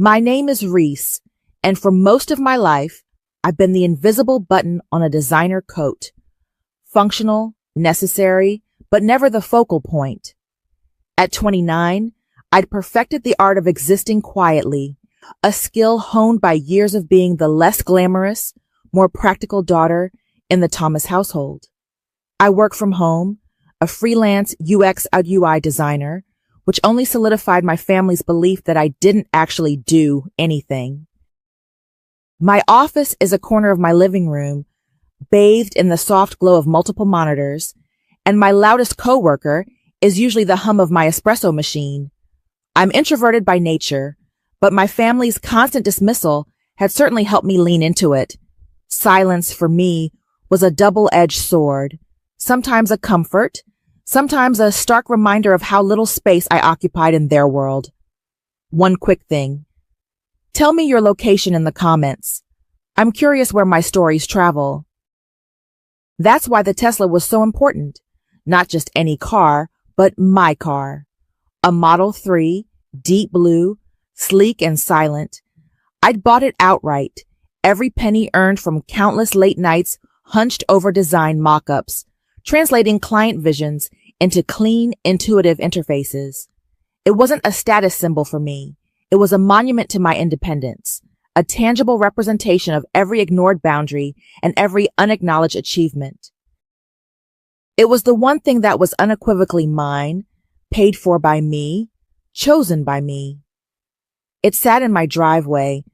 My name is Reese, and for most of my life, I've been the invisible button on a designer coat. Functional, necessary, but never the focal point. At 29, I'd perfected the art of existing quietly, a skill honed by years of being the less glamorous, more practical daughter in the Thomas household. I work from home, a freelance UX and UI designer, which only solidified my family's belief that I didn't actually do anything. My office is a corner of my living room, bathed in the soft glow of multiple monitors, and my loudest coworker is usually the hum of my espresso machine. I'm introverted by nature, but my family's constant dismissal had certainly helped me lean into it. Silence, for me, was a double-edged sword, sometimes a comfort, sometimes a stark reminder of how little space I occupied in their world. One quick thing. Tell me your location in the comments. I'm curious where my stories travel. That's why the Tesla was so important. Not just any car, but my car. A Model 3, deep blue, sleek and silent. I'd bought it outright, every penny earned from countless late nights hunched over design mock-ups, translating client visions into clean, intuitive interfaces. It wasn't a status symbol for me. It was a monument to my independence, a tangible representation of every ignored boundary and every unacknowledged achievement. It was the one thing that was unequivocally mine, paid for by me, chosen by me. It sat in my driveway,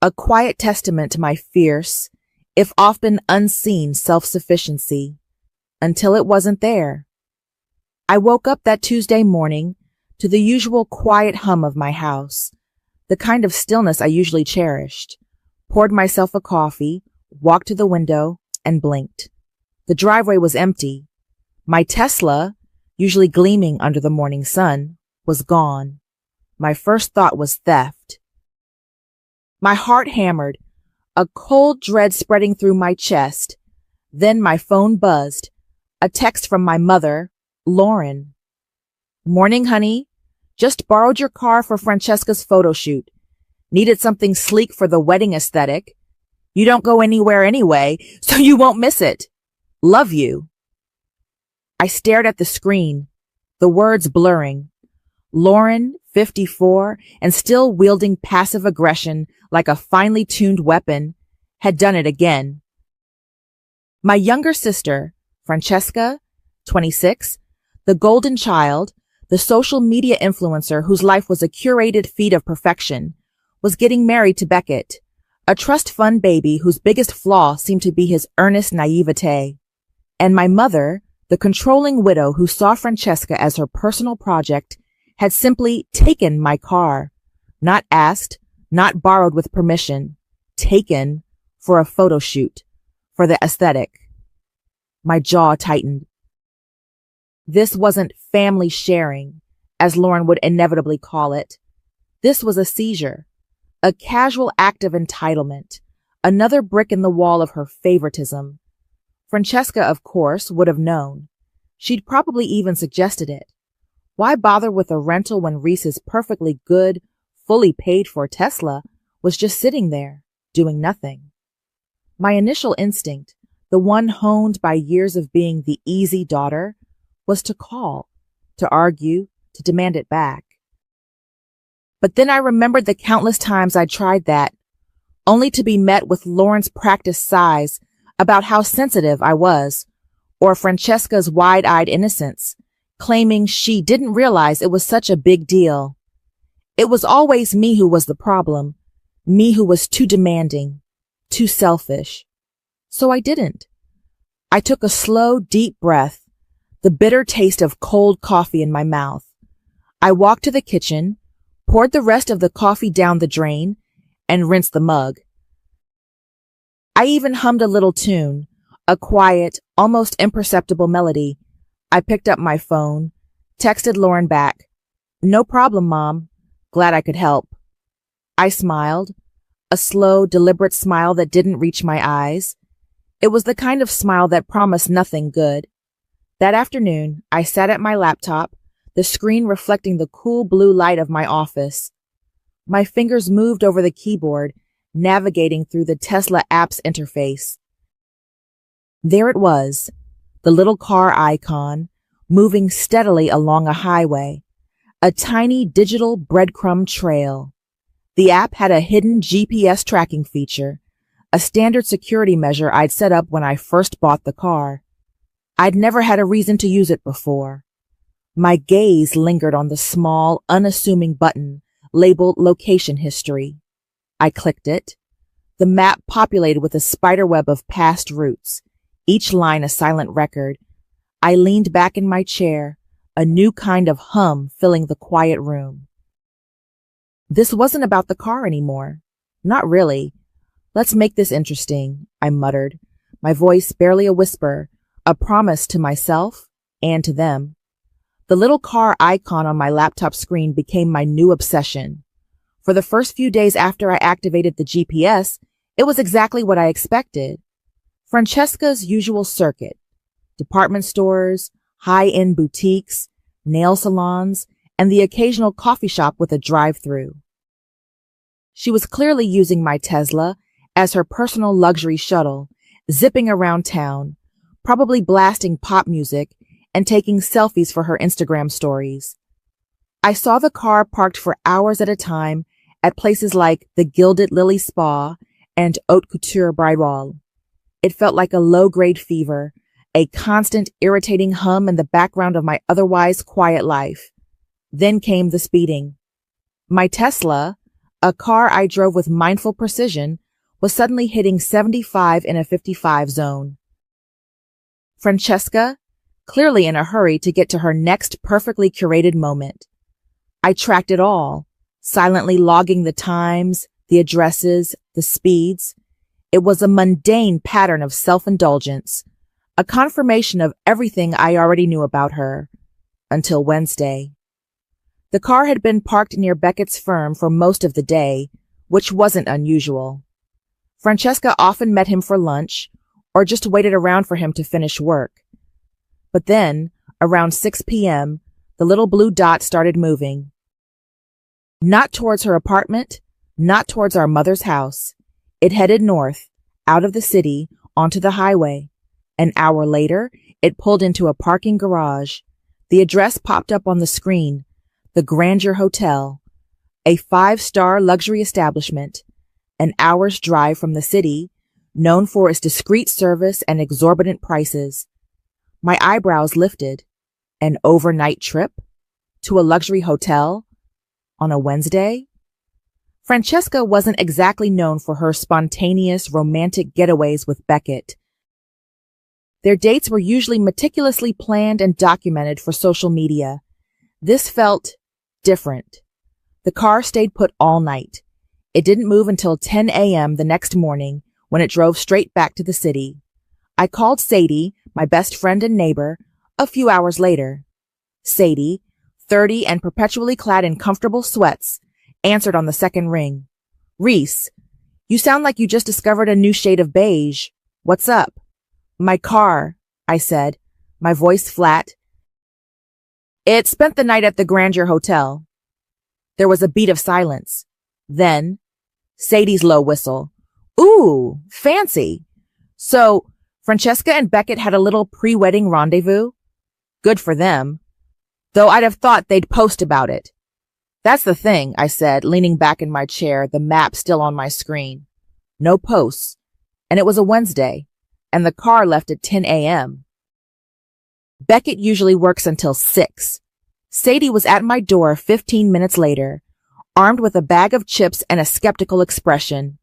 a quiet testament to my fierce, if often unseen, self-sufficiency, until it wasn't there. I woke up that Tuesday morning to the usual quiet hum of my house, the kind of stillness I usually cherished, poured myself a coffee, walked to the window, and blinked. The driveway was empty. My Tesla, usually gleaming under the morning sun, was gone. My first thought was theft. My heart hammered, a cold dread spreading through my chest. Then my phone buzzed, a text from my mother, Lauren. "Morning, honey. Just borrowed your car for Francesca's photo shoot. Needed something sleek for the wedding aesthetic. You don't go anywhere anyway, so you won't miss it. Love you." I stared at the screen, the words blurring. Lauren, 54, and still wielding passive aggression like a finely tuned weapon, had done it again. My younger sister, Francesca, 26, the golden child, the social media influencer whose life was a curated feed of perfection, was getting married to Beckett, a trust fund baby whose biggest flaw seemed to be his earnest naivete. And my mother, the controlling widow who saw Francesca as her personal project, had simply taken my car, not asked, not borrowed with permission, taken for a photo shoot, for the aesthetic. My jaw tightened. This wasn't family sharing, as Lauren would inevitably call it. This was a seizure, a casual act of entitlement, another brick in the wall of her favoritism. Francesca, of course, would have known. She'd probably even suggested it. Why bother with a rental when Reese's perfectly good, fully paid for Tesla was just sitting there, doing nothing? My initial instinct, the one honed by years of being the easy daughter, was to call, to argue, to demand it back. But then I remembered the countless times I'd tried that, only to be met with Lauren's practiced sighs about how sensitive I was, or Francesca's wide-eyed innocence, claiming she didn't realize it was such a big deal. It was always me who was the problem, me who was too demanding, too selfish. So I didn't. I took a slow, deep breath, the bitter taste of cold coffee in my mouth. I walked to the kitchen, poured the rest of the coffee down the drain, and rinsed the mug. I even hummed a little tune, a quiet, almost imperceptible melody. I picked up my phone, texted Lauren back. "No problem, Mom. Glad I could help." I smiled, a slow, deliberate smile that didn't reach my eyes. It was the kind of smile that promised nothing good. That afternoon, I sat at my laptop, the screen reflecting the cool blue light of my office. My fingers moved over the keyboard, navigating through the Tesla app's interface. There it was, the little car icon, moving steadily along a highway, a tiny digital breadcrumb trail. The app had a hidden GPS tracking feature, a standard security measure I'd set up when I first bought the car. I'd never had a reason to use it before. My gaze lingered on the small, unassuming button labeled Location History. I clicked it. The map populated with a spiderweb of past routes, each line a silent record. I leaned back in my chair, a new kind of hum filling the quiet room. This wasn't about the car anymore. Not really. Let's make this interesting, I muttered, my voice barely a whisper, a promise to myself and to them. The little car icon on my laptop screen became my new obsession. For the first few days after I activated the GPS, it was exactly what I expected. Francesca's usual circuit: department stores, high-end boutiques, nail salons, and the occasional coffee shop with a drive-through. She was clearly using my Tesla as her personal luxury shuttle, zipping around town, probably blasting pop music and taking selfies for her Instagram stories. I saw the car parked for hours at a time at places like the Gilded Lily Spa and Haute Couture Bridal. It felt like a low-grade fever, a constant irritating hum in the background of my otherwise quiet life. Then came the speeding. My Tesla, a car I drove with mindful precision, was suddenly hitting 75 in a 55 zone. Francesca, clearly in a hurry to get to her next perfectly curated moment. I tracked it all, silently logging the times, the addresses, the speeds. It was a mundane pattern of self-indulgence, a confirmation of everything I already knew about her, until Wednesday. The car had been parked near Beckett's firm for most of the day, which wasn't unusual. Francesca often met him for lunch, or just waited around for him to finish work. But then, around 6 p.m., the little blue dot started moving. Not towards her apartment, not towards our mother's house. It headed north, out of the city, onto the highway. An hour later, it pulled into a parking garage. The address popped up on the screen: the Grandeur Hotel, a 5-star luxury establishment, an hour's drive from the city, known for its discreet service and exorbitant prices. My eyebrows lifted. An overnight trip? To a luxury hotel? On a Wednesday? Francesca wasn't exactly known for her spontaneous, romantic getaways with Beckett. Their dates were usually meticulously planned and documented for social media. This felt different. The car stayed put all night. It didn't move until 10 a.m. the next morning, when it drove straight back to the city. I called Sadie, my best friend and neighbor, a few hours later. Sadie, 30 and perpetually clad in comfortable sweats, answered on the second ring. "Reese, you sound like you just discovered a new shade of beige. What's up?" "My car," I said, my voice flat. "It spent the night at the Grandeur Hotel." There was a beat of silence. Then, Sadie's low whistle. "Ooh, fancy. So, Francesca and Beckett had a little pre-wedding rendezvous? Good for them. Though I'd have thought they'd post about it." "That's the thing," I said, leaning back in my chair, the map still on my screen. No posts. And it was a Wednesday. And the car left at 10 a.m. Beckett usually works until 6. Sadie was at my door 15 minutes later, armed with a bag of chips and a skeptical expression.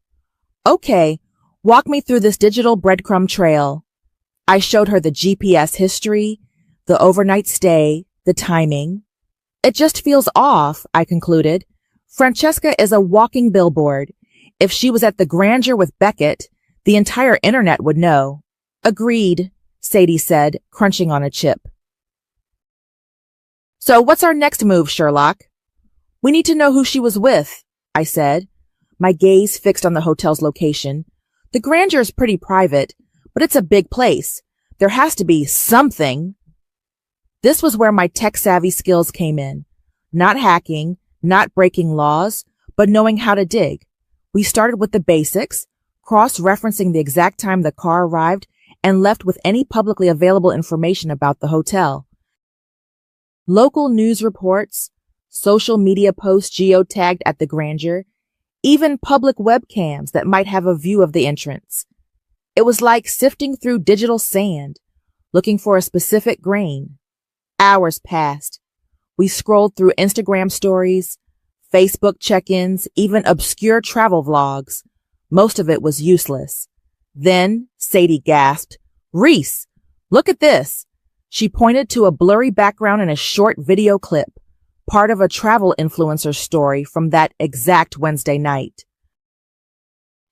"Okay, walk me through this digital breadcrumb trail." I showed her the GPS history, the overnight stay, the timing. "It just feels off," I concluded. "Francesca is a walking billboard. If she was at the Grandeur with Beckett, the entire internet would know." "Agreed," Sadie said, crunching on a chip. "So what's our next move, Sherlock?" "We need to know who she was with," I said, my gaze fixed on the hotel's location. "The Grandeur is pretty private, but it's a big place. There has to be something." This was where my tech-savvy skills came in. Not hacking, not breaking laws, but knowing how to dig. We started with the basics, cross-referencing the exact time the car arrived, and left with any publicly available information about the hotel. Local news reports, social media posts geotagged at the grandeur, even public webcams that might have a view of the entrance. It was like sifting through digital sand, looking for a specific grain. Hours passed. We scrolled through Instagram stories, Facebook check-ins, even obscure travel vlogs. Most of it was useless. Then Sadie gasped, "Reese, look at this." She pointed to a blurry background in a short video clip, part of a travel influencer's story from that exact Wednesday night.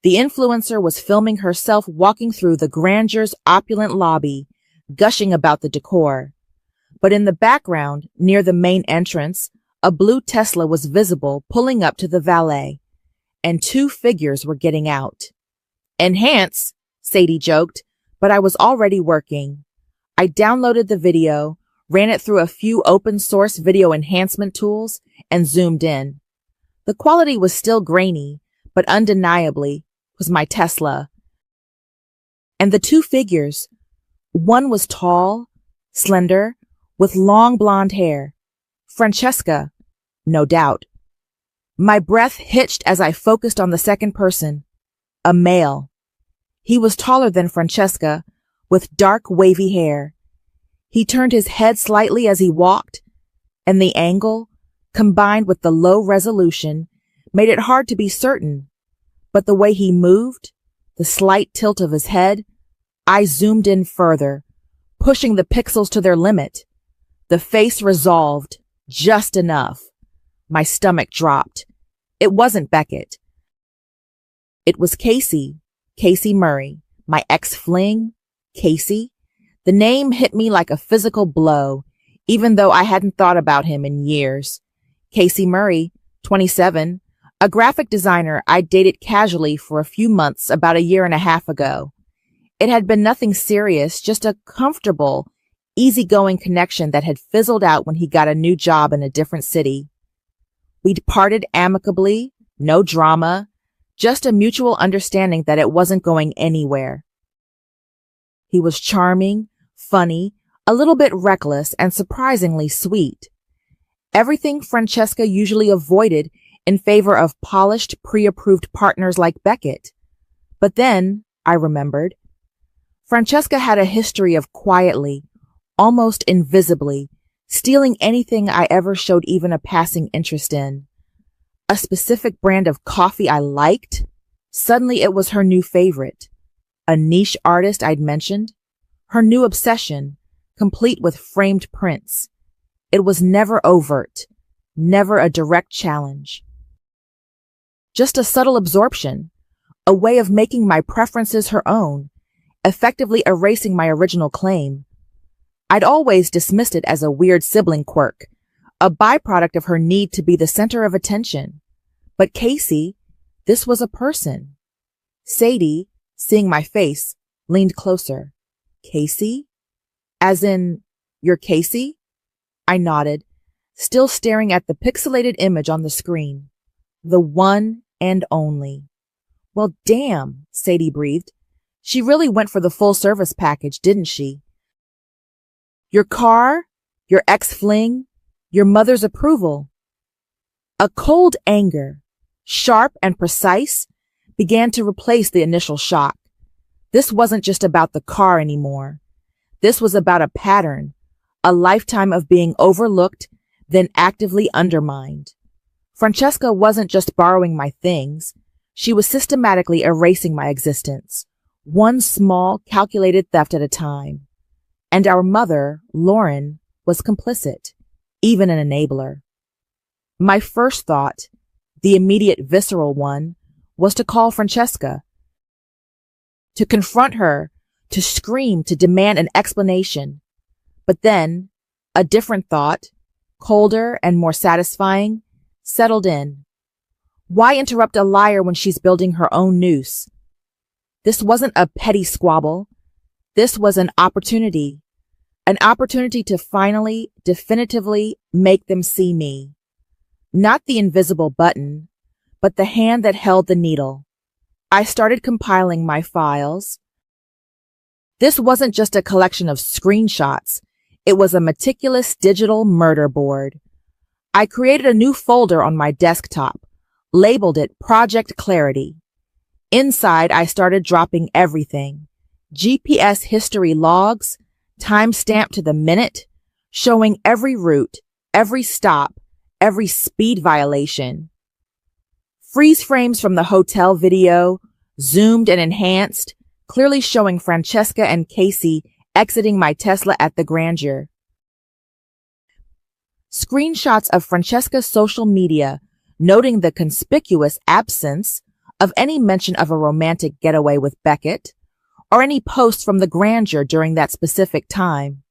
The influencer was filming herself walking through the Grangeur's opulent lobby, gushing about the decor. But in the background, near the main entrance, a blue Tesla was visible pulling up to the valet, and two figures were getting out. "Enhance," Sadie joked, but I was already working. I downloaded the video, ran it through a few open-source video enhancement tools, and zoomed in. The quality was still grainy, but undeniably was my Tesla. And the two figures, one was tall, slender, with long blonde hair. Francesca, no doubt. My breath hitched as I focused on the second person, a male. He was taller than Francesca, with dark wavy hair. He turned his head slightly as he walked, and the angle, combined with the low resolution, made it hard to be certain. But the way he moved, the slight tilt of his head, I zoomed in further, pushing the pixels to their limit. The face resolved, just enough. My stomach dropped. It wasn't Beckett. It was Casey Murray, my ex-fling, Casey. The name hit me like a physical blow, even though I hadn't thought about him in years. Casey Murray, 27, a graphic designer I'd dated casually for a few months about a year and a half ago. It had been nothing serious, just a comfortable, easygoing connection that had fizzled out when he got a new job in a different city. We'd parted amicably, no drama, just a mutual understanding that it wasn't going anywhere. He was charming, funny, a little bit reckless, and surprisingly sweet. Everything Francesca usually avoided in favor of polished, pre-approved partners like Beckett. But then, I remembered, Francesca had a history of quietly, almost invisibly, stealing anything I ever showed even a passing interest in. A specific brand of coffee I liked, suddenly it was her new favorite. A niche artist I'd mentioned, her new obsession, complete with framed prints. It was never overt, never a direct challenge. Just a subtle absorption, a way of making my preferences her own, effectively erasing my original claim. I'd always dismissed it as a weird sibling quirk, a byproduct of her need to be the center of attention. But Casey, this was a person. Sadie, seeing my face, leaned closer. "Casey? As in, you're Casey?" I nodded, still staring at the pixelated image on the screen. The one and only. "Well, damn," Sadie breathed. "She really went for the full service package, didn't she? Your car, your ex-fling, your mother's approval." A cold anger, sharp and precise, began to replace the initial shock. This wasn't just about the car anymore. This was about a pattern, a lifetime of being overlooked, then actively undermined. Francesca wasn't just borrowing my things. She was systematically erasing my existence, one small, calculated theft at a time. And our mother, Lauren, was complicit, even an enabler. My first thought, the immediate visceral one, was to call Francesca, to confront her, to scream, to demand an explanation. But then, a different thought, colder and more satisfying, settled in. Why interrupt a liar when she's building her own noose? This wasn't a petty squabble. This was an opportunity to finally, definitively make them see me. Not the invisible button, but the hand that held the needle. I started compiling my files. This wasn't just a collection of screenshots. It was a meticulous digital murder board. I created a new folder on my desktop, labeled it Project Clarity. Inside, I started dropping everything. GPS history logs, time-stamped to the minute, showing every route, every stop, every speed violation. Freeze frames from the hotel video, zoomed and enhanced, clearly showing Francesca and Casey exiting my Tesla at the Grandeur. Screenshots of Francesca's social media noting the conspicuous absence of any mention of a romantic getaway with Beckett or any posts from the Grandeur during that specific time.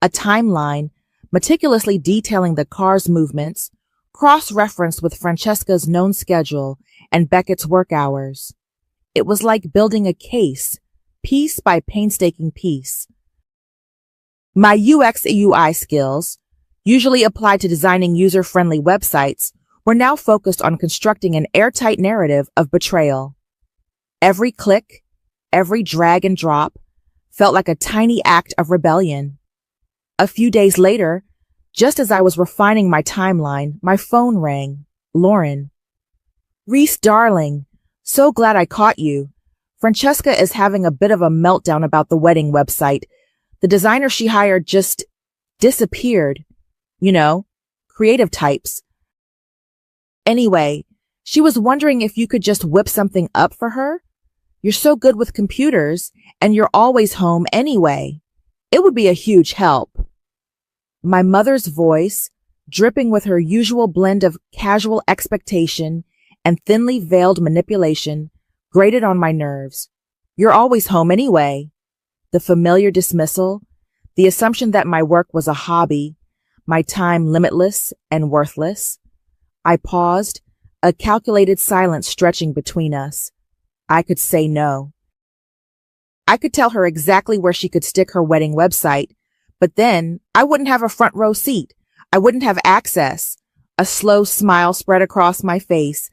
A timeline meticulously detailing the car's movements, cross-referenced with Francesca's known schedule and Beckett's work hours. It was like building a case, piece by painstaking piece. My UX/UI skills, usually applied to designing user-friendly websites, were now focused on constructing an airtight narrative of betrayal. Every click, every drag and drop, felt like a tiny act of rebellion. A few days later, just as I was refining my timeline, my phone rang. Lauren. "Reese, darling, so glad I caught you. Francesca is having a bit of a meltdown about the wedding website. The designer she hired just disappeared. You know, creative types. Anyway, she was wondering if you could just whip something up for her. You're so good with computers, and you're always home anyway. It would be a huge help." My mother's voice, dripping with her usual blend of casual expectation and thinly veiled manipulation, grated on my nerves. You're always home anyway. The familiar dismissal, the assumption that my work was a hobby, my time limitless and worthless. I paused, a calculated silence stretching between us. I could say no. I could tell her exactly where she could stick her wedding website, but then I wouldn't have a front row seat. I wouldn't have access. A slow smile spread across my face,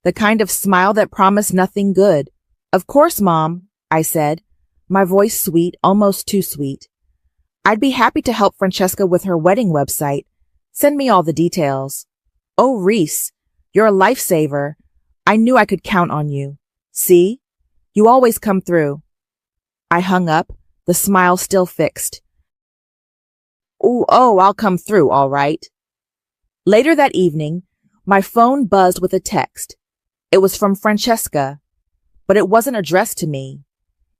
the kind of smile that promised nothing good. "Of course, Mom," I said, my voice sweet, almost too sweet. "I'd be happy to help Francesca with her wedding website. Send me all the details." "Oh, Reese, you're a lifesaver. I knew I could count on you. See? You always come through." I hung up, the smile still fixed. Oh, I'll come through, all right." Later that evening, my phone buzzed with a text. It was from Francesca, but it wasn't addressed to me.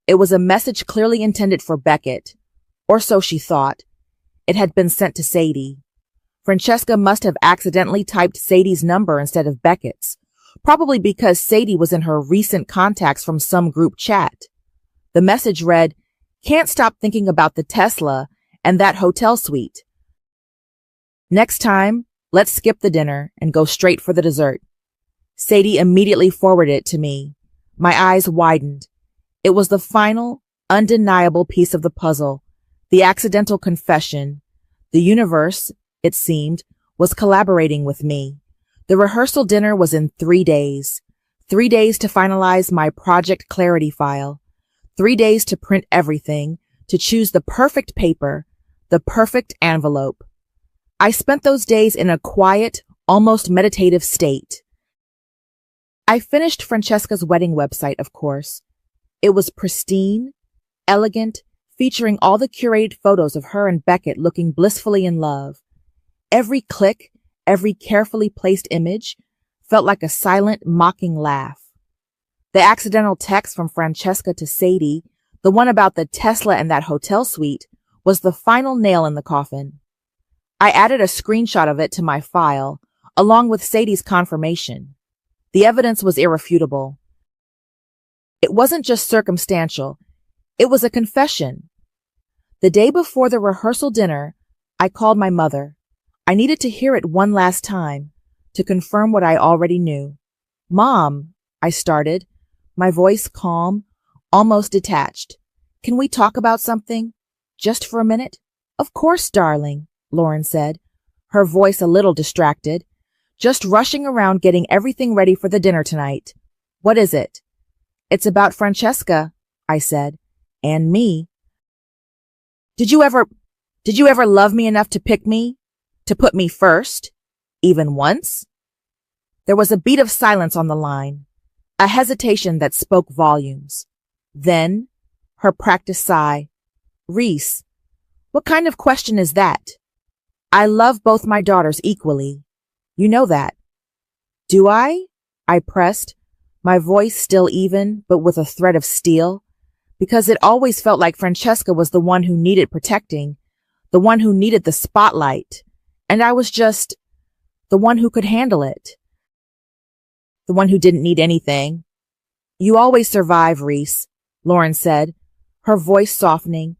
It was a message clearly intended for Beckett, or so she thought. It had been sent to Sadie. Francesca must have accidentally typed Sadie's number instead of Beckett's, probably because Sadie was in her recent contacts from some group chat. The message read, "Can't stop thinking about the Tesla and that hotel suite. Next time, let's skip the dinner and go straight for the dessert." Sadie immediately forwarded it to me. My eyes widened. It was the final, undeniable piece of the puzzle, the accidental confession. The universe, it seemed, was collaborating with me. The rehearsal dinner was in 3 days. 3 days to finalize my Project Clarity file. 3 days to print everything, to choose the perfect paper, the perfect envelope. I spent those days in a quiet, almost meditative state. I finished Francesca's wedding website, of course. It was pristine, elegant, featuring all the curated photos of her and Beckett looking blissfully in love. Every click, every carefully placed image felt like a silent, mocking laugh. The accidental text from Francesca to Sadie, the one about the Tesla and that hotel suite, was the final nail in the coffin. I added a screenshot of it to my file, along with Sadie's confirmation. The evidence was irrefutable. It wasn't just circumstantial. It was a confession. The day before the rehearsal dinner, I called my mother. I needed to hear it one last time, to confirm what I already knew. "Mom," I started, my voice calm, almost detached. "Can we talk about something? Just for a minute?" "Of course, darling," Lauren said, her voice a little distracted. Just rushing around getting everything ready for the dinner tonight. What is it? It's about Francesca, I said, and me. Did you ever love me enough to pick me? To put me first? Even once? There was a beat of silence on the line, a hesitation that spoke volumes. Then, her practiced sigh. Reese, what kind of question is that? I love both my daughters equally. You know that. Do I? I pressed, my voice still even, but with a thread of steel, because it always felt like Francesca was the one who needed protecting, the one who needed the spotlight, and I was just the one who could handle it. The one who didn't need anything. You always survive, Reese, Lauren said, her voice softening,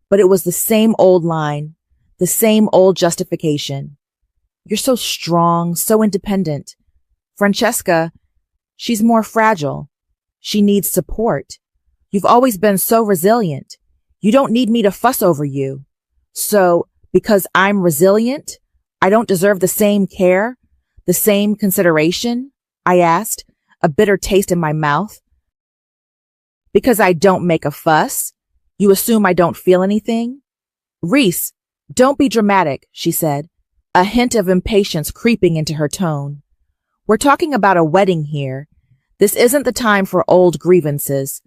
but it was the same old line, the same old justification. You're so strong, so independent. Francesca, she's more fragile. She needs support. You've always been so resilient. You don't need me to fuss over you. So, because I'm resilient, I don't deserve the same care, the same consideration? I asked, a bitter taste in my mouth. Because I don't make a fuss? You assume I don't feel anything? Reese, don't be dramatic, she said, a hint of impatience creeping into her tone. We're talking about a wedding here. This isn't the time for old grievances.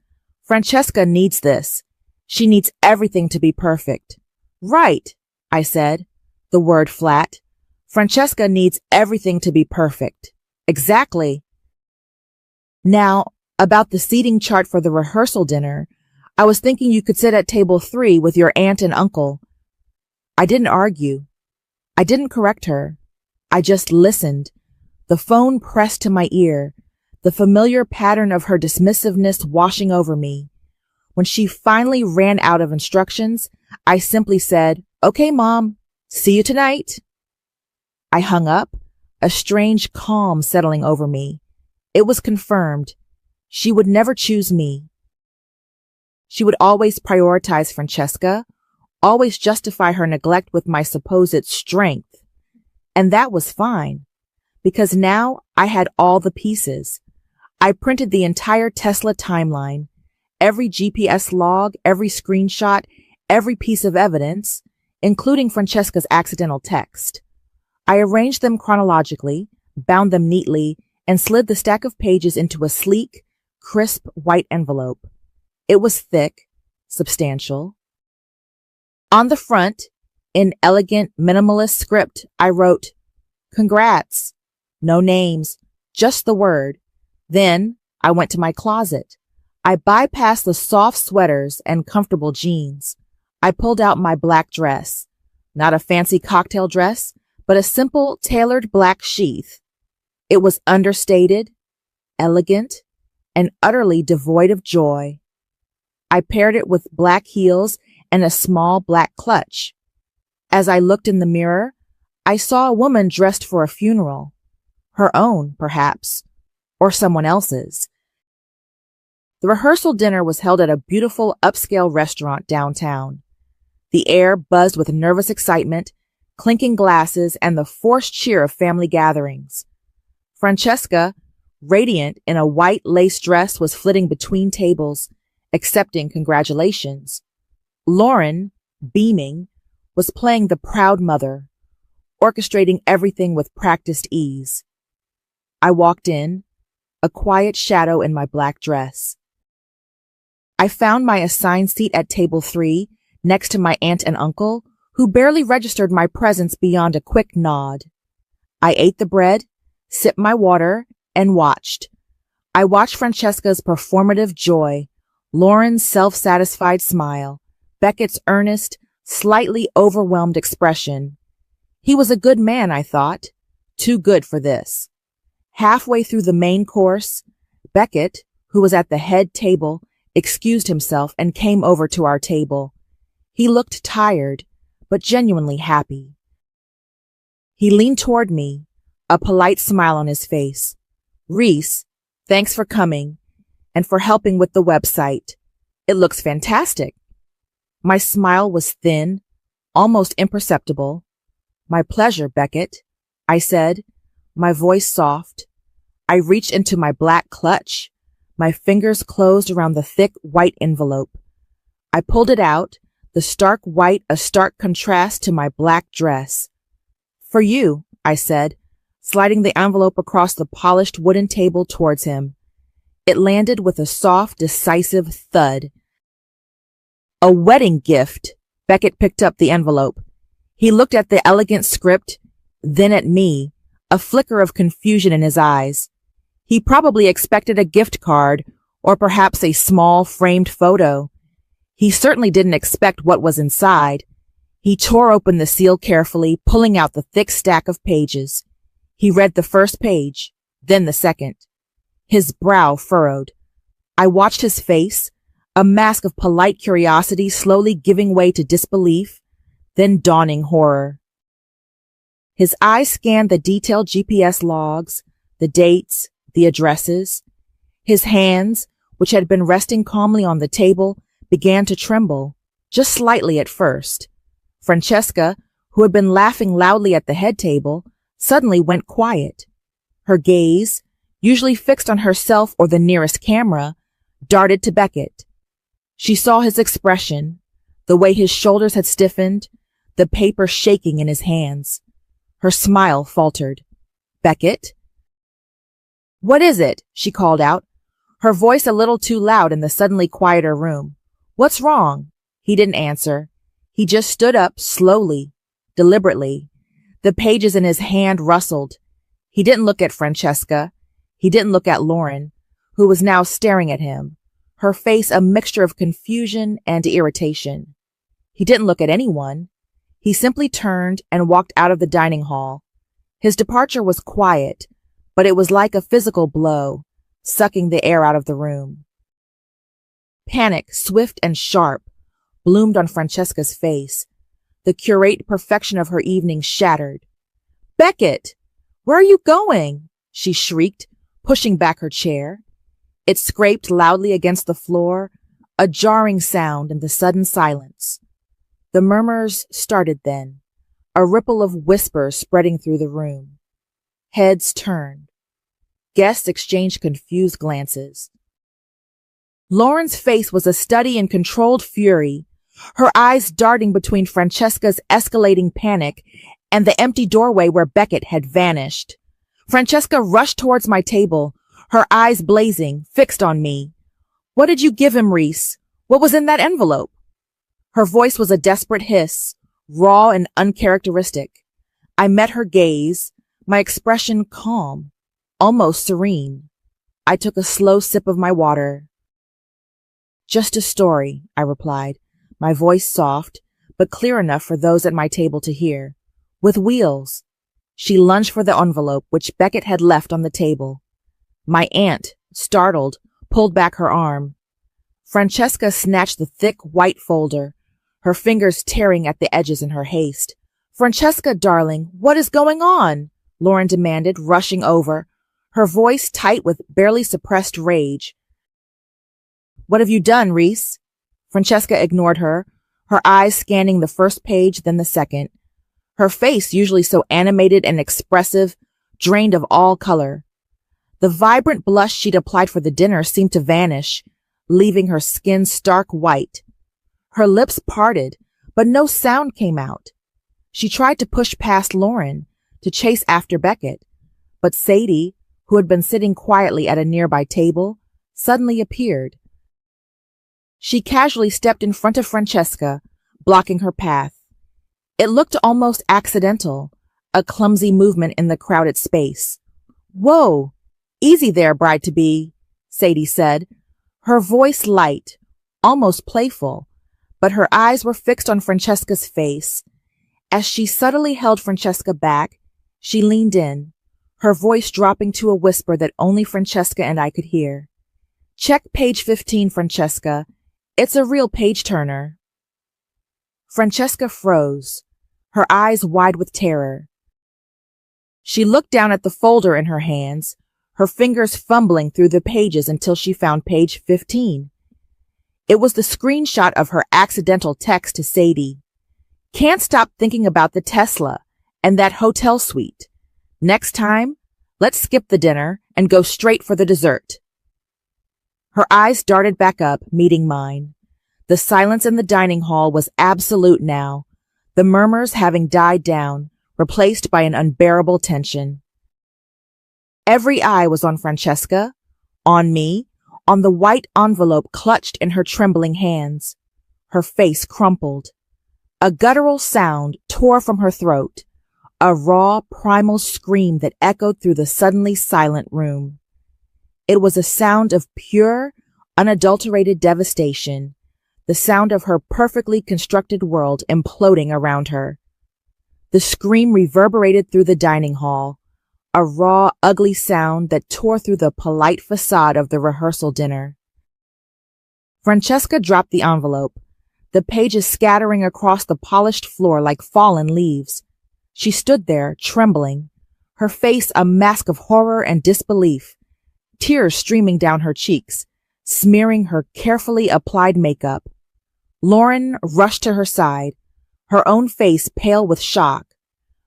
Francesca needs this. She needs everything to be perfect. Right, I said, the word flat. Francesca needs everything to be perfect. Exactly. Now, about the seating chart for the rehearsal dinner, I was thinking you could sit at table 3 with your aunt and uncle. I didn't argue. I didn't correct her. I just listened, the phone pressed to my ear, the familiar pattern of her dismissiveness washing over me. When she finally ran out of instructions, I simply said, "Okay, Mom, see you tonight." I hung up, a strange calm settling over me. It was confirmed. She would never choose me. She would always prioritize Francesca, always justify her neglect with my supposed strength. And that was fine, because now I had all the pieces. I printed the entire Tesla timeline, every GPS log, every screenshot, every piece of evidence, including Francesca's accidental text. I arranged them chronologically, bound them neatly, and slid the stack of pages into a sleek, crisp white envelope. It was thick, substantial. On the front, in elegant minimalist script, I wrote, "Congrats." No names, just the word. Then I went to my closet. I bypassed the soft sweaters and comfortable jeans. I pulled out my black dress, not a fancy cocktail dress, but a simple tailored black sheath. It was understated, elegant, and utterly devoid of joy. I paired it with black heels and a small black clutch. As I looked in the mirror, I saw a woman dressed for a funeral. Her own, perhaps, or someone else's. The rehearsal dinner was held at a beautiful upscale restaurant downtown. The air buzzed with nervous excitement, clinking glasses, and the forced cheer of family gatherings. Francesca, radiant in a white lace dress, was flitting between tables, accepting congratulations. Lauren, beaming, was playing the proud mother, orchestrating everything with practiced ease. I walked in, a quiet shadow in my black dress. I found my assigned seat at table 3, next to my aunt and uncle, who barely registered my presence beyond a quick nod. I ate the bread, sipped my water, and watched. I watched Francesca's performative joy, Lauren's self-satisfied smile, Beckett's earnest, slightly overwhelmed expression. He was a good man, I thought. Too good for this. Halfway through the main course, Beckett, who was at the head table, excused himself and came over to our table. He looked tired, but genuinely happy. He leaned toward me, a polite smile on his face. "Reese, thanks for coming and for helping with the website. It looks fantastic." My smile was thin, almost imperceptible. "My pleasure, Beckett," I said, my voice soft. I reached into my black clutch. My fingers closed around the thick white envelope. I pulled it out, the stark white a stark contrast to my black dress. For you, I said, sliding the envelope across the polished wooden table towards him. It landed with a soft, decisive thud. A wedding gift. Beckett picked up the envelope. He looked at the elegant script, then at me, a flicker of confusion in his eyes. He probably expected a gift card or perhaps a small framed photo. He certainly didn't expect what was inside. He tore open the seal carefully, pulling out the thick stack of pages. He read the first page, then the second. His brow furrowed. I watched his face, a mask of polite curiosity slowly giving way to disbelief, then dawning horror. His eyes scanned the detailed GPS logs, the dates, the addresses. His hands, which had been resting calmly on the table, began to tremble, just slightly at first. Francesca, who had been laughing loudly at the head table, suddenly went quiet. Her gaze, usually fixed on herself or the nearest camera, darted to Beckett. She saw his expression, the way his shoulders had stiffened, the paper shaking in his hands. Her smile faltered. Beckett? What is it? She called out, her voice a little too loud in the suddenly quieter room. What's wrong? He didn't answer. He just stood up slowly, deliberately. The pages in his hand rustled. He didn't look at Francesca. He didn't look at Lauren, who was now staring at him, her face a mixture of confusion and irritation. He didn't look at anyone. He simply turned and walked out of the dining hall. His departure was quiet, but it was like a physical blow, sucking the air out of the room. Panic, swift and sharp, bloomed on Francesca's face. The curate perfection of her evening shattered. Beckett! Where are you going? She shrieked, pushing back her chair. It scraped loudly against the floor, a jarring sound in the sudden silence. The murmurs started then, a ripple of whispers spreading through the room. Heads turned. Guests exchanged confused glances. Lauren's face was a study in controlled fury, her eyes darting between Francesca's escalating panic and the empty doorway where Beckett had vanished. Francesca rushed towards my table, her eyes blazing, fixed on me. What did you give him, Reese? What was in that envelope? Her voice was a desperate hiss, raw and uncharacteristic. I met her gaze, my expression calm, almost serene. I took a slow sip of my water. Just a story, I replied, my voice soft, but clear enough for those at my table to hear. With wheels. She lunged for the envelope, which Beckett had left on the table. My aunt, startled, pulled back her arm. Francesca snatched the thick white folder, her fingers tearing at the edges in her haste. Francesca, darling, what is going on? Lauren demanded, rushing over, her voice tight with barely suppressed rage. What have you done, Reese? Francesca ignored her eyes scanning the first page, then the second. Her face, usually so animated and expressive, drained of all color. The vibrant blush she'd applied for the dinner seemed to vanish, leaving her skin stark white. Her lips parted, but no sound came out. She tried to push past Lauren, to chase after Beckett, but Sadie, who had been sitting quietly at a nearby table, suddenly appeared. She casually stepped in front of Francesca, blocking her path. It looked almost accidental, a clumsy movement in the crowded space. Whoa! Easy there, bride-to-be, Sadie said, her voice light, almost playful, but her eyes were fixed on Francesca's face. As she subtly held Francesca back, she leaned in, her voice dropping to a whisper that only Francesca and I could hear. Check page 15, Francesca. It's a real page-turner. Francesca froze, her eyes wide with terror. She looked down at the folder in her hands, her fingers fumbling through the pages until she found page 15. It was the screenshot of her accidental text to Sadie. Can't stop thinking about the Tesla and that hotel suite. Next time, Let's skip the dinner and go straight for the dessert. Her eyes darted back up, meeting mine. The silence in the dining hall was absolute now, the murmurs having died down, replaced by an unbearable tension. Every eye was on Francesca, on me, on the white envelope clutched in her trembling hands. Her face crumpled. A guttural sound tore from her throat, a raw, primal scream that echoed through the suddenly silent room. It was a sound of pure, unadulterated devastation, the sound of her perfectly constructed world imploding around her. The scream reverberated through the dining hall, a raw, ugly sound that tore through the polite facade of the rehearsal dinner. Francesca dropped the envelope, the pages scattering across the polished floor like fallen leaves. She stood there, trembling, her face a mask of horror and disbelief, tears streaming down her cheeks, smearing her carefully applied makeup. Lauren rushed to her side, her own face pale with shock.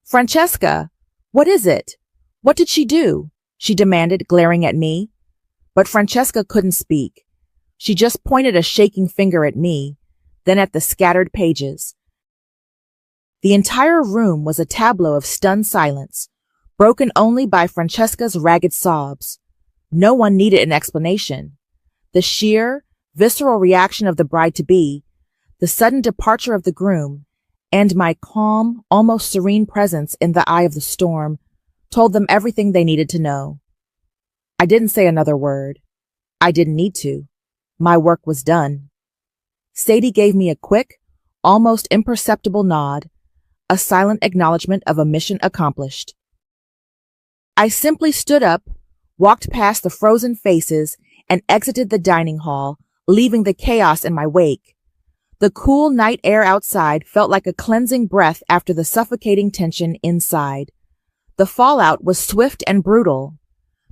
"Francesca, what is it? What did she do?" she demanded, glaring at me. But Francesca couldn't speak. She just pointed a shaking finger at me, then at the scattered pages. The entire room was a tableau of stunned silence, broken only by Francesca's ragged sobs. No one needed an explanation. The sheer, visceral reaction of the bride-to-be, the sudden departure of the groom, and my calm, almost serene presence in the eye of the storm told them everything they needed to know. I didn't say another word. I didn't need to. My work was done. Sadie gave me a quick, almost imperceptible nod, a silent acknowledgement of a mission accomplished. I simply stood up, walked past the frozen faces, and exited the dining hall, leaving the chaos in my wake. The cool night air outside felt like a cleansing breath after the suffocating tension inside. The fallout was swift and brutal.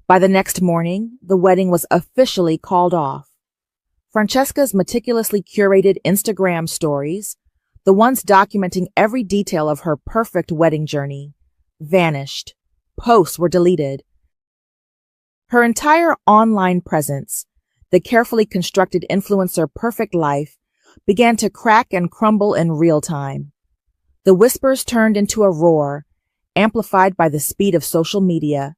By the next morning, the wedding was officially called off. Francesca's meticulously curated Instagram stories, the ones documenting every detail of her perfect wedding journey, vanished. Posts were deleted. Her entire online presence, the carefully constructed influencer perfect life, began to crack and crumble in real time. The whispers turned into a roar, amplified by the speed of social media.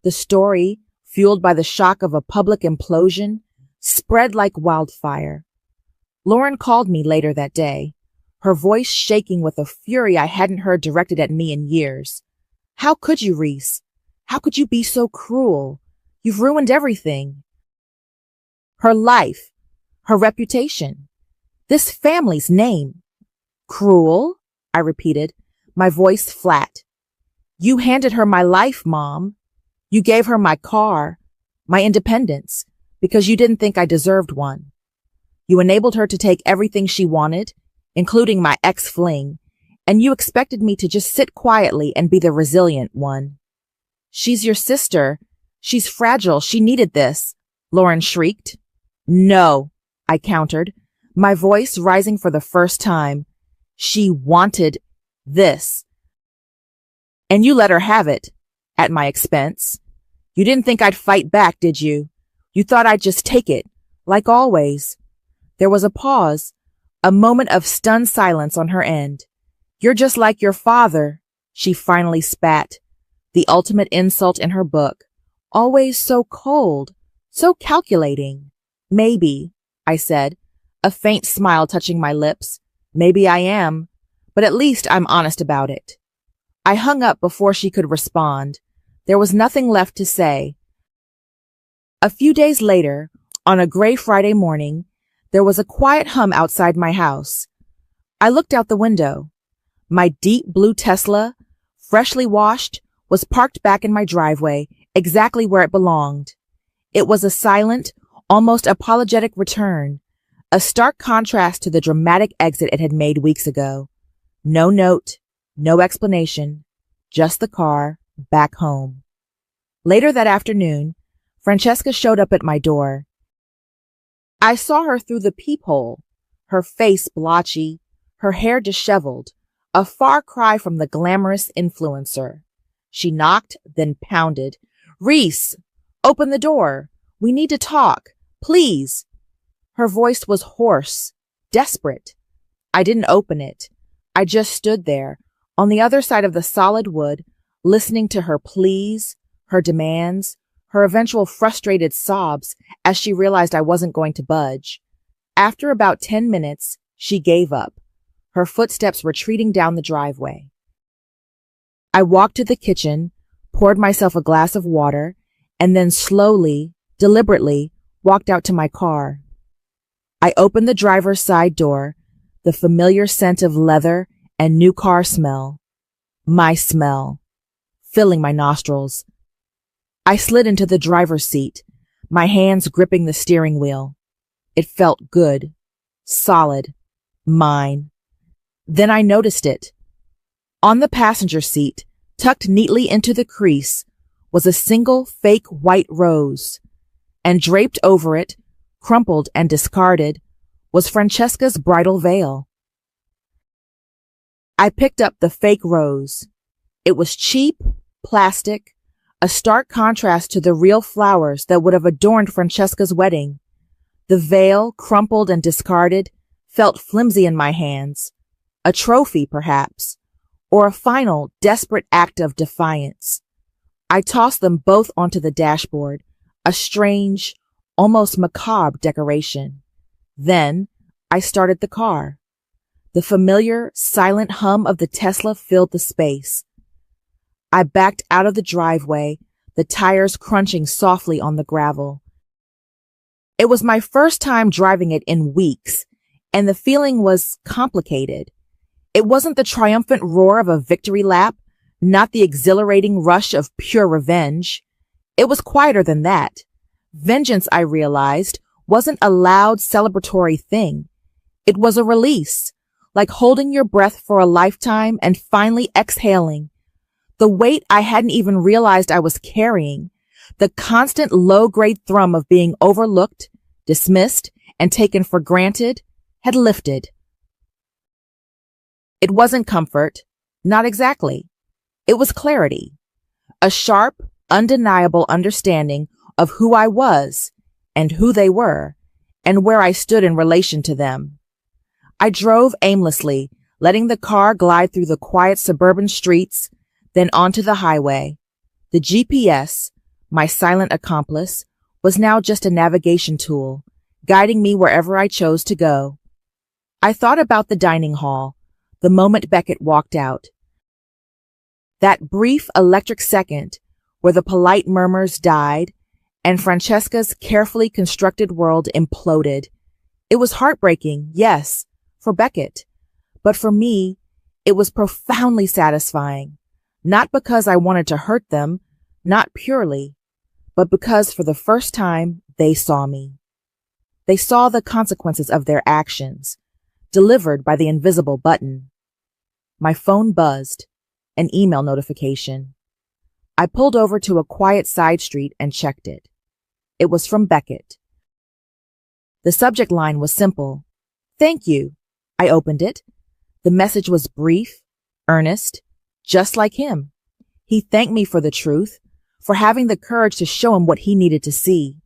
The story, fueled by the shock of a public implosion, spread like wildfire. Lauren called me later that day, her voice shaking with a fury I hadn't heard directed at me in years. "How could you, Reese? How could you be so cruel? You've ruined everything." Her life, her reputation, this family's name. "Cruel?" I repeated, my voice flat. "You handed her my life, Mom. You gave her my car, my independence, because you didn't think I deserved one. You enabled her to take everything she wanted, including my ex-fling, and you expected me to just sit quietly and be the resilient one." "She's your sister. She's fragile. She needed this," Lauren shrieked. "No," I countered, my voice rising for the first time. "She wanted this. And you let her have it, at my expense. You didn't think I'd fight back, did you? You thought I'd just take it, like always." There was a pause, a moment of stunned silence on her end. "You're just like your father," she finally spat, the ultimate insult in her book. "Always so cold, so calculating." "Maybe," I said, a faint smile touching my lips. "Maybe I am, but at least I'm honest about it." I hung up before she could respond. There was nothing left to say. A few days later, on a gray Friday morning, there was a quiet hum outside my house. I looked out the window. My deep blue Tesla, freshly washed, was parked back in my driveway, exactly where it belonged. It was a silent, almost apologetic return, a stark contrast to the dramatic exit it had made weeks ago. No note, no explanation, just the car, back home. Later that afternoon, Francesca showed up at my door. I saw her through the peephole, her face blotchy, her hair disheveled, a far cry from the glamorous influencer. She knocked, then pounded, Reese, open the door. We need to talk. Please. Her voice was hoarse, desperate. I didn't open it. I just stood there, on the other side of the solid wood, listening to her pleas, her demands, her eventual frustrated sobs as she realized I wasn't going to budge. After about 10 minutes, she gave up, her footsteps retreating down the driveway. I walked to the kitchen, poured myself a glass of water, and then slowly, deliberately, walked out to my car. I opened the driver's side door, the familiar scent of leather and new car smell, my smell, filling my nostrils. I slid into the driver's seat, my hands gripping the steering wheel. It felt good, solid, mine. Then I noticed it. On the passenger seat, tucked neatly into the crease, was a single fake white rose, and draped over it, crumpled and discarded, was Francesca's bridal veil. I picked up the fake rose. It was cheap, plastic, a stark contrast to the real flowers that would have adorned Francesca's wedding. The veil, crumpled and discarded, felt flimsy in my hands, a trophy perhaps, or a final, desperate act of defiance. I tossed them both onto the dashboard, a strange, almost macabre decoration. Then I started the car. The familiar, silent hum of the Tesla filled the space. I backed out of the driveway, the tires crunching softly on the gravel. It was my first time driving it in weeks, and the feeling was complicated. It wasn't the triumphant roar of a victory lap, not the exhilarating rush of pure revenge. It was quieter than that. Vengeance, I realized, wasn't a loud celebratory thing. It was a release, like holding your breath for a lifetime and finally exhaling. The weight I hadn't even realized I was carrying, the constant low-grade thrum of being overlooked, dismissed, and taken for granted, had lifted. It wasn't comfort, not exactly. It was clarity, a sharp, undeniable understanding of who I was and who they were and where I stood in relation to them. I drove aimlessly, letting the car glide through the quiet suburban streets, then onto the highway. The GPS, my silent accomplice, was now just a navigation tool, guiding me wherever I chose to go. I thought about the dining hall, the moment Beckett walked out. That brief electric second where the polite murmurs died and Francesca's carefully constructed world imploded. It was heartbreaking, yes, for Beckett, but for me, it was profoundly satisfying, not because I wanted to hurt them, not purely, but because for the first time they saw me. They saw the consequences of their actions, delivered by the invisible button. My phone buzzed, an email notification. I pulled over to a quiet side street and checked it. It was from Beckett. The subject line was simple. Thank you. I opened it. The message was brief, earnest, just like him. He thanked me for the truth, for having the courage to show him what he needed to see.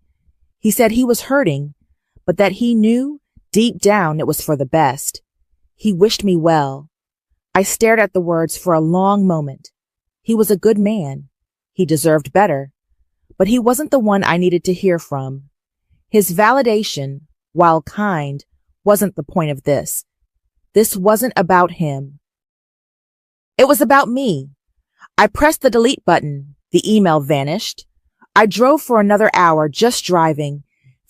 He said he was hurting, but that he knew, deep down, it was for the best. He wished me well. I stared at the words for a long moment. He was a good man. He deserved better. But he wasn't the one I needed to hear from. His validation, while kind, wasn't the point of this. This wasn't about him. It was about me. I pressed the delete button. The email vanished. I drove for another hour just driving,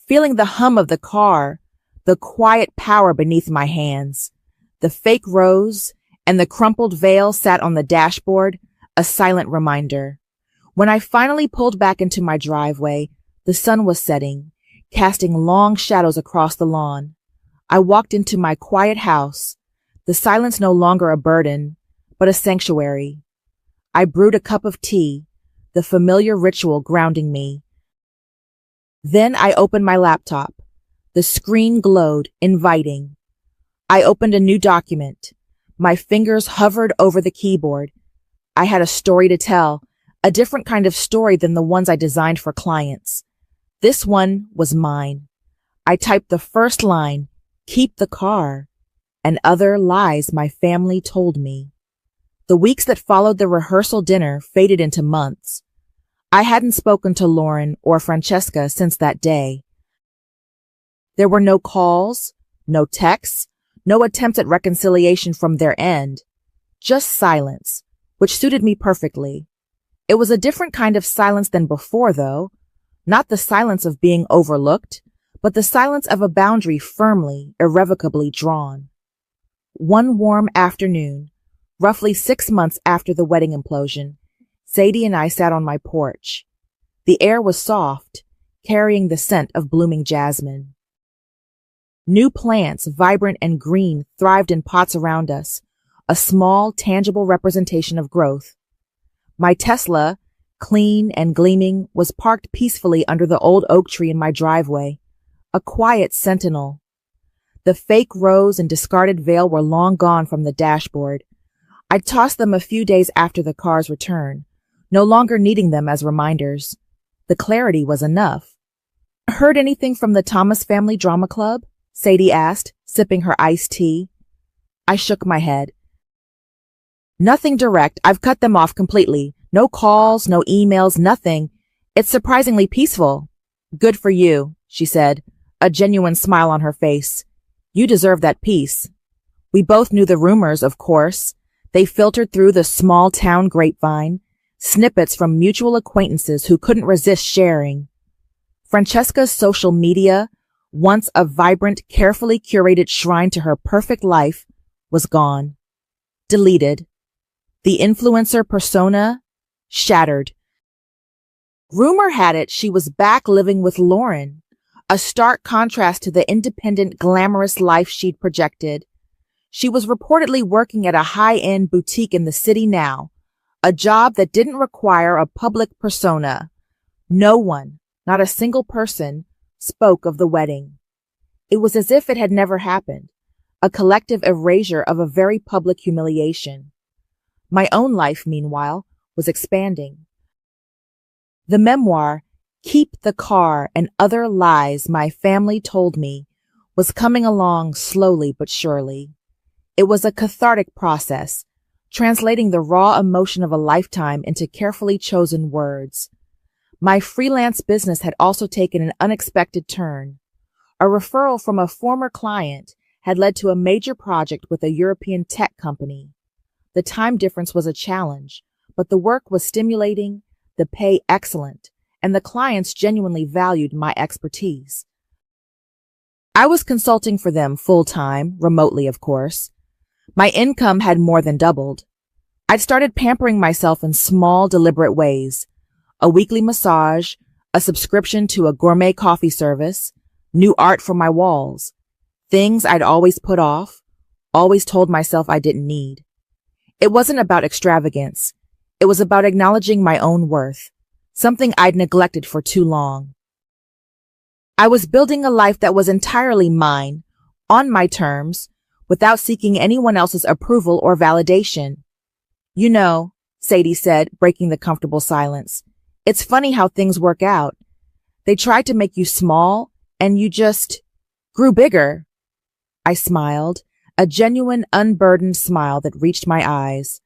feeling the hum of the car, the quiet power beneath my hands. The fake rose and the crumpled veil sat on the dashboard, a silent reminder. When I finally pulled back into my driveway, the sun was setting, casting long shadows across the lawn. I walked into my quiet house, the silence no longer a burden, but a sanctuary. I brewed a cup of tea, the familiar ritual grounding me. Then I opened my laptop. The screen glowed, inviting. I opened a new document. My fingers hovered over the keyboard. I had a story to tell, a different kind of story than the ones I designed for clients. This one was mine. I typed the first line, "Keep the car," and other lies my family told me. The weeks that followed the rehearsal dinner faded into months. I hadn't spoken to Lauren or Francesca since that day. There were no calls, no texts, no attempts at reconciliation from their end, just silence, which suited me perfectly. It was a different kind of silence than before, though, not the silence of being overlooked, but the silence of a boundary firmly, irrevocably drawn. One warm afternoon, roughly 6 months after the wedding implosion, Sadie and I sat on my porch. The air was soft, carrying the scent of blooming jasmine. New plants, vibrant and green, thrived in pots around us, a small, tangible representation of growth. My Tesla, clean and gleaming, was parked peacefully under the old oak tree in my driveway, a quiet sentinel. The fake rose and discarded veil were long gone from the dashboard. I'd tossed them a few days after the car's return, no longer needing them as reminders. The clarity was enough. "Heard anything from the Thomas Family Drama Club?" Sadie asked, sipping her iced tea. I shook my head. "Nothing direct. I've cut them off completely. No calls, no emails, nothing. It's surprisingly peaceful." "Good for you," she said, a genuine smile on her face. "You deserve that peace." We both knew the rumors, of course. They filtered through the small town grapevine, snippets from mutual acquaintances who couldn't resist sharing. Francesca's social media, once a vibrant, carefully curated shrine to her perfect life, was gone. Deleted. The influencer persona, shattered. Rumor had it she was back living with Lauren, a stark contrast to the independent, glamorous life she'd projected. She was reportedly working at a high-end boutique in the city now, a job that didn't require a public persona. No one, not a single person, spoke of the wedding. It was as if it had never happened, a collective erasure of a very public humiliation. My own life, meanwhile, was expanding. The memoir, "Keep the Car and Other Lies My Family Told Me," was coming along slowly but surely. It was a cathartic process, translating the raw emotion of a lifetime into carefully chosen words. My freelance business had also taken an unexpected turn. A referral from a former client had led to a major project with a European tech company. The time difference was a challenge, but the work was stimulating, the pay excellent, and the clients genuinely valued my expertise. I was consulting for them full-time, remotely of course. My income had more than doubled. I'd started pampering myself in small, deliberate ways. A weekly massage, a subscription to a gourmet coffee service, new art for my walls. Things I'd always put off, always told myself I didn't need. It wasn't about extravagance. It was about acknowledging my own worth, something I'd neglected for too long. I was building a life that was entirely mine, on my terms, without seeking anyone else's approval or validation. "You know," Sadie said, breaking the comfortable silence, "it's funny how things work out. They tried to make you small, and you just grew bigger." I smiled, a genuine, unburdened smile that reached my eyes.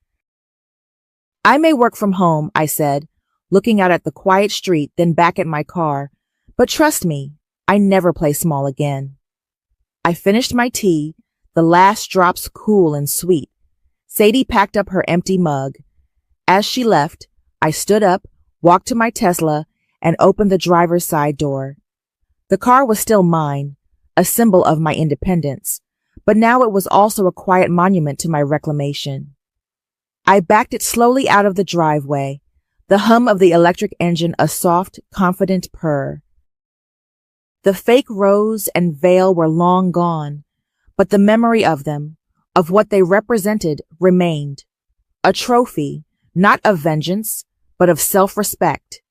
"I may work from home," I said, looking out at the quiet street, then back at my car, "but trust me, I never play small again." I finished my tea, the last drops cool and sweet. Sadie packed up her empty mug. As she left, I stood up, walked to my Tesla, and opened the driver's side door. The car was still mine, a symbol of my independence, but now it was also a quiet monument to my reclamation. I backed it slowly out of the driveway, the hum of the electric engine a soft, confident purr. The fake rose and veil were long gone, but the memory of them, of what they represented, remained. A trophy, not of vengeance, but of self-respect.